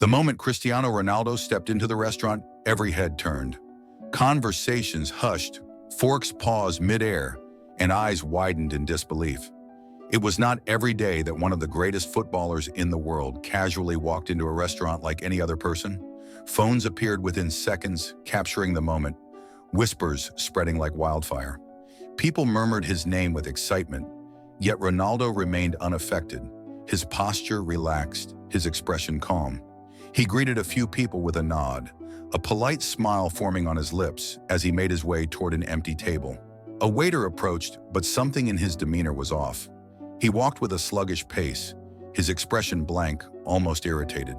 The moment Cristiano Ronaldo stepped into the restaurant, every head turned. Conversations hushed, forks paused mid-air, and eyes widened in disbelief. It was not every day that one of the greatest footballers in the world casually walked into a restaurant like any other person. Phones appeared within seconds, capturing the moment, whispers spreading like wildfire. People murmured his name with excitement, yet Ronaldo remained unaffected, his posture relaxed, his expression calm. He greeted a few people with a nod, a polite smile forming on his lips as he made his way toward an empty table. A waiter approached, but something in his demeanor was off. He walked with a sluggish pace, his expression blank, almost irritated.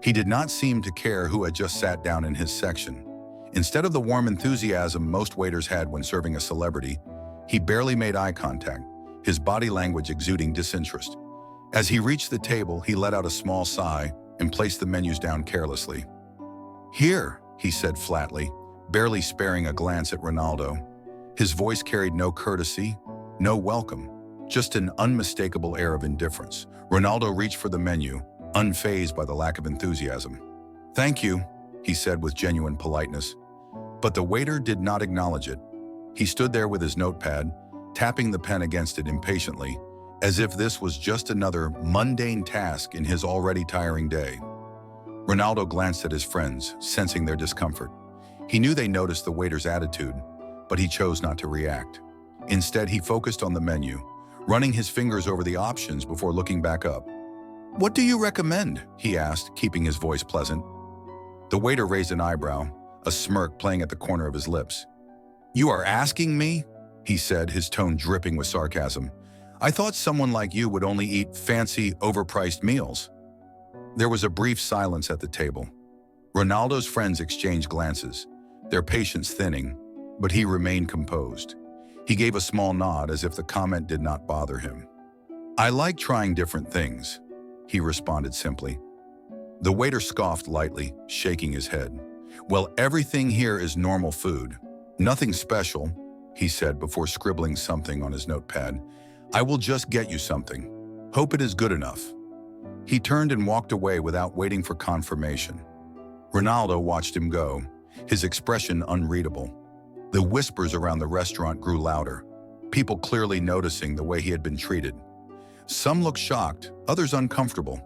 He did not seem to care who had just sat down in his section. Instead of the warm enthusiasm most waiters had when serving a celebrity, he barely made eye contact, his body language exuding disinterest. As he reached the table, he let out a small sigh and placed the menus down carelessly. "Here," he said flatly, barely sparing a glance at Ronaldo. His voice carried no courtesy, no welcome, just an unmistakable air of indifference. Ronaldo reached for the menu, unfazed by the lack of enthusiasm. "Thank you," he said with genuine politeness. But the waiter did not acknowledge it. He stood there with his notepad, tapping the pen against it impatiently, as if this was just another mundane task in his already tiring day. Ronaldo glanced at his friends, sensing their discomfort. He knew they noticed the waiter's attitude, but he chose not to react. Instead, he focused on the menu, running his fingers over the options before looking back up. "What do you recommend?" he asked, keeping his voice pleasant. The waiter raised an eyebrow, a smirk playing at the corner of his lips. "You are asking me?" he said, his tone dripping with sarcasm. "I thought someone like you would only eat fancy, overpriced meals." There was a brief silence at the table. Ronaldo's friends exchanged glances, their patience thinning, but he remained composed. He gave a small nod as if the comment did not bother him. "I like trying different things," he responded simply. The waiter scoffed lightly, shaking his head. "Well, everything here is normal food. Nothing special," he said before scribbling something on his notepad. "I will just get you something. Hope it is good enough." He turned and walked away without waiting for confirmation. Ronaldo watched him go, his expression unreadable. The whispers around the restaurant grew louder, people clearly noticing the way he had been treated. Some looked shocked, others uncomfortable.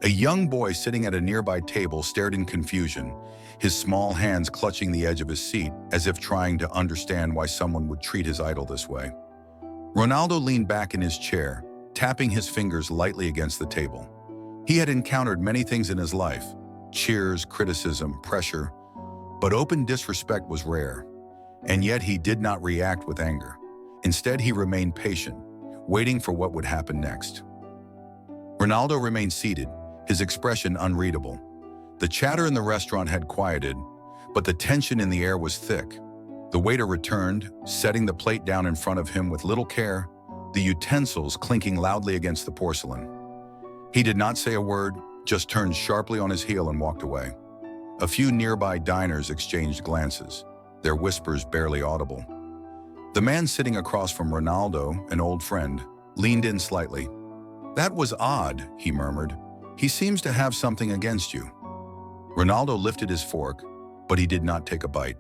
A young boy sitting at a nearby table stared in confusion, his small hands clutching the edge of his seat as if trying to understand why someone would treat his idol this way. Ronaldo leaned back in his chair, tapping his fingers lightly against the table. He had encountered many things in his life, cheers, criticism, pressure, but open disrespect was rare. And yet he did not react with anger. Instead, he remained patient, waiting for what would happen next. Ronaldo remained seated, his expression unreadable. The chatter in the restaurant had quieted, but the tension in the air was thick. The waiter returned, setting the plate down in front of him with little care, the utensils clinking loudly against the porcelain. He did not say a word, just turned sharply on his heel and walked away. A few nearby diners exchanged glances, their whispers barely audible. The man sitting across from Ronaldo, an old friend, leaned in slightly. "That was odd," he murmured. "He seems to have something against you." Ronaldo lifted his fork, but he did not take a bite.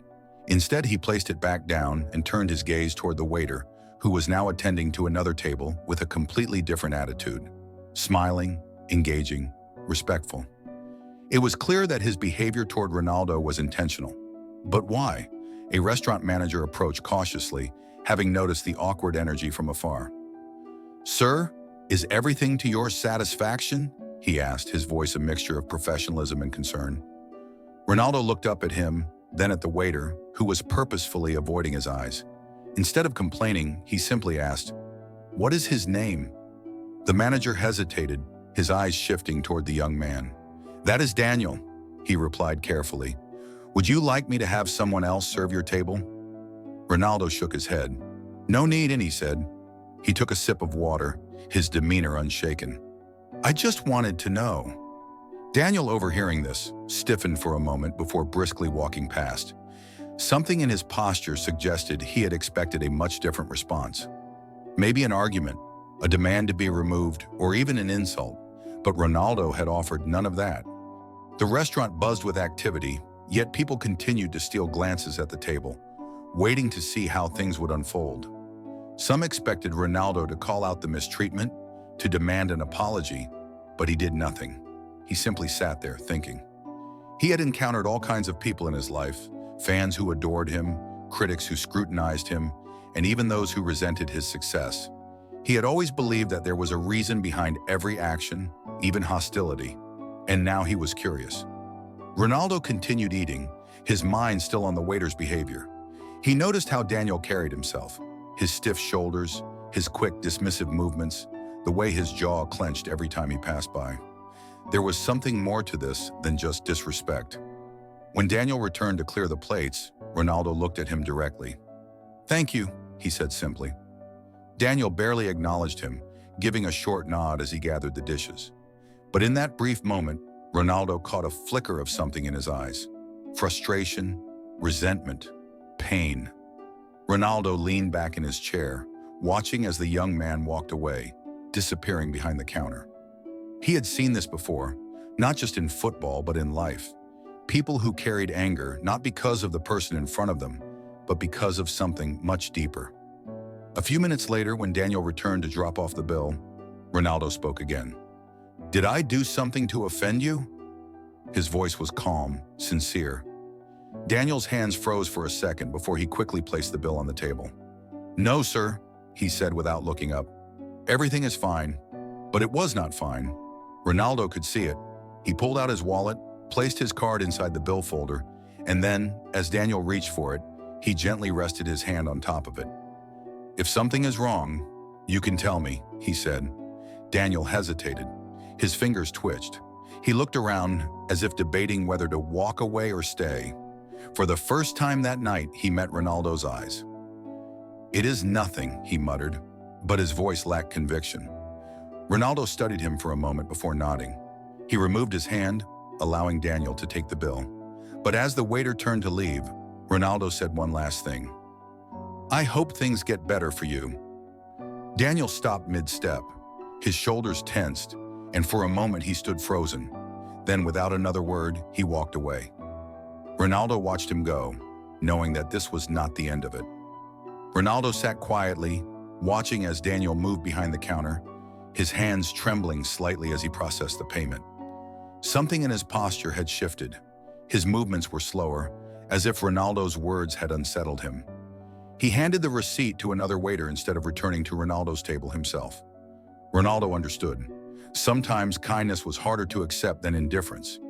Instead, he placed it back down and turned his gaze toward the waiter, who was now attending to another table with a completely different attitude. Smiling, engaging, respectful. It was clear that his behavior toward Ronaldo was intentional. But why? A restaurant manager approached cautiously, having noticed the awkward energy from afar. "Sir, is everything to your satisfaction?" he asked, his voice a mixture of professionalism and concern. Ronaldo looked up at him, then at the waiter, who was purposefully avoiding his eyes. Instead of complaining, he simply asked, "What is his name?" The manager hesitated, his eyes shifting toward the young man. "That is Daniel," he replied carefully. "Would you like me to have someone else serve your table?" Ronaldo shook his head. "No need," he said. He took a sip of water, his demeanor unshaken. "I just wanted to know." Daniel, overhearing this, stiffened for a moment before briskly walking past. Something in his posture suggested he had expected a much different response. Maybe an argument, a demand to be removed, or even an insult, but Ronaldo had offered none of that. The restaurant buzzed with activity, yet people continued to steal glances at the table, waiting to see how things would unfold. Some expected Ronaldo to call out the mistreatment, to demand an apology, but he did nothing. He simply sat there thinking. He had encountered all kinds of people in his life, fans who adored him, critics who scrutinized him, and even those who resented his success. He had always believed that there was a reason behind every action, even hostility, and now he was curious. Ronaldo continued eating, his mind still on the waiter's behavior. He noticed how Daniel carried himself, his stiff shoulders, his quick, dismissive movements, the way his jaw clenched every time he passed by. There was something more to this than just disrespect. When Daniel returned to clear the plates, Ronaldo looked at him directly. "Thank you," he said simply. Daniel barely acknowledged him, giving a short nod as he gathered the dishes. But in that brief moment, Ronaldo caught a flicker of something in his eyes. Frustration, resentment, pain. Ronaldo leaned back in his chair, watching as the young man walked away, disappearing behind the counter. He had seen this before, not just in football but in life. People who carried anger not because of the person in front of them, but because of something much deeper. A few minutes later, when Daniel returned to drop off the bill, Ronaldo spoke again. "Did I do something to offend you?" His voice was calm, sincere. Daniel's hands froze for a second before he quickly placed the bill on the table. "No, sir," he said without looking up. "Everything is fine." But it was not fine. Ronaldo could see it. He pulled out his wallet, placed his card inside the bill folder, and then, as Daniel reached for it, he gently rested his hand on top of it. "If something is wrong, you can tell me," he said. Daniel hesitated. His fingers twitched. He looked around as if debating whether to walk away or stay. For the first time that night, he met Ronaldo's eyes. "It is nothing," he muttered, but his voice lacked conviction. Ronaldo studied him for a moment before nodding. He removed his hand, allowing Daniel to take the bill. But as the waiter turned to leave, Ronaldo said one last thing. "I hope things get better for you." Daniel stopped mid-step. His shoulders tensed, and for a moment he stood frozen. Then, without another word, he walked away. Ronaldo watched him go, knowing that this was not the end of it. Ronaldo sat quietly, watching as Daniel moved behind the counter, his hands trembling slightly as he processed the payment. Something in his posture had shifted. His movements were slower, as if Ronaldo's words had unsettled him. He handed the receipt to another waiter instead of returning to Ronaldo's table himself. Ronaldo understood. Sometimes kindness was harder to accept than indifference.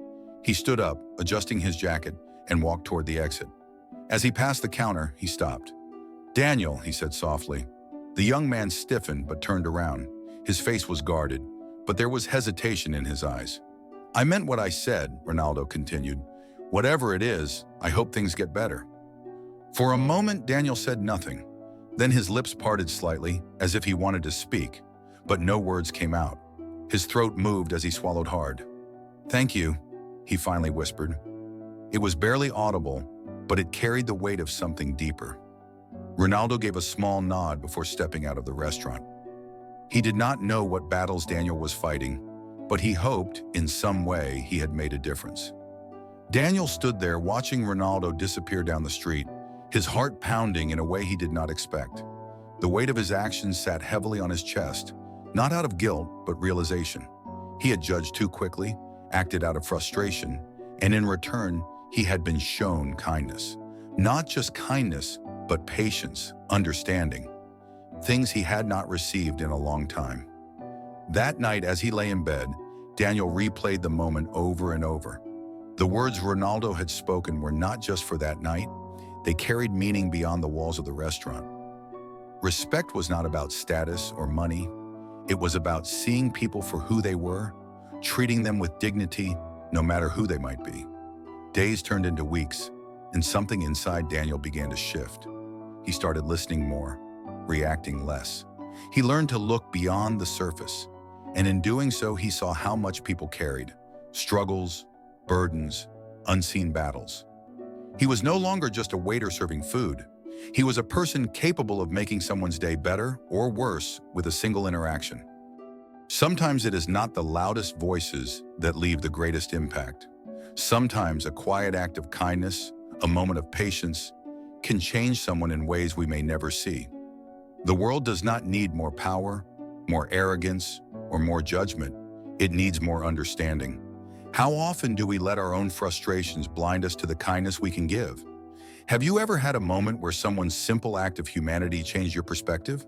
He stood up, adjusting his jacket, and walked toward the exit. As he passed the counter, he stopped. "Daniel," he said softly. The young man stiffened but turned around. His face was guarded, but there was hesitation in his eyes. "I meant what I said," Ronaldo continued. "Whatever it is, I hope things get better." For a moment, Daniel said nothing. Then his lips parted slightly, as if he wanted to speak, but no words came out. His throat moved as he swallowed hard. "Thank you," he finally whispered. It was barely audible, but it carried the weight of something deeper. Ronaldo gave a small nod before stepping out of the restaurant. He did not know what battles Daniel was fighting, but he hoped, in some way, he had made a difference. Daniel stood there watching Ronaldo disappear down the street, his heart pounding in a way he did not expect. The weight of his actions sat heavily on his chest, not out of guilt, but realization. He had judged too quickly, acted out of frustration, and in return, he had been shown kindness. Not just kindness, but patience, understanding. Things he had not received in a long time. That night, as he lay in bed, Daniel replayed the moment over and over. The words Ronaldo had spoken were not just for that night. They carried meaning beyond the walls of the restaurant. Respect was not about status or money. It was about seeing people for who they were, treating them with dignity, no matter who they might be. Days turned into weeks, and something inside Daniel began to shift. He started listening more, reacting less. He learned to look beyond the surface, and in doing so, he saw how much people carried: struggles, burdens, unseen battles. He was no longer just a waiter serving food. He was a person capable of making someone's day better or worse with a single interaction. Sometimes it is not the loudest voices that leave the greatest impact, Sometimes a quiet act of kindness, a moment of patience, can change someone in ways we may never see. The world does not need more power, more arrogance, or more judgment. It needs more understanding. How often do we let our own frustrations blind us to the kindness we can give? Have you ever had a moment where someone's simple act of humanity changed your perspective?